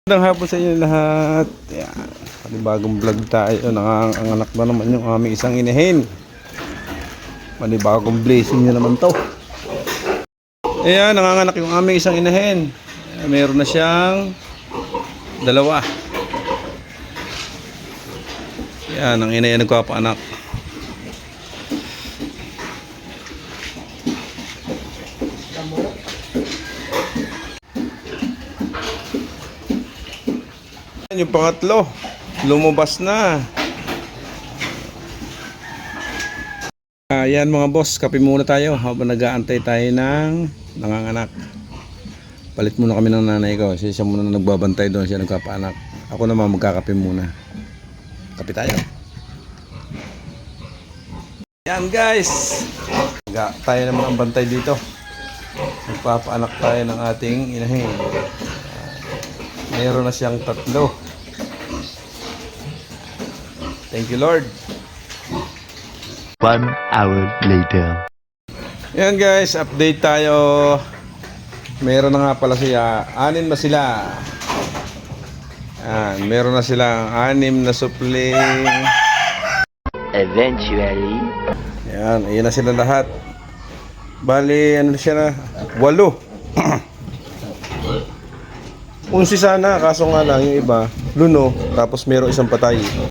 Magandang hapon sa inyo lahat. Yan. Panibagong vlog tayo. Nanganganak na naman yung aming isang inahin. Panibagong blessing nyo naman to. Ayan, nanganganak yung aming isang inahin. Ayan, meron na siyang dalawa. Yan, ang ina yan nagpapaanak. Yung pangatlo, lumabas na. Ayan mga boss, kape muna tayo habang nag-aantay tayo ng nanganganak. Palit muna kami ng nanay ko. Siya muna nagbabantay doon, siya nagkapaanak. Ako naman magkakape muna. Kape tayo. Yan guys, tayo naman ang bantay dito. Magpapaanak tayo ng ating inahin. Mayroon na siyang tatlo. Thank you Lord. 1 hour later. Yan guys, update tayo. Meron na nga pala siya. 6 na sila. Yan, meron na silang 6 na supling. Eventually. Yan, ayan na sila lahat. Bali, ano siya na? 8. 11 sana, kaso nga lang yung iba luno, tapos meron isang patay.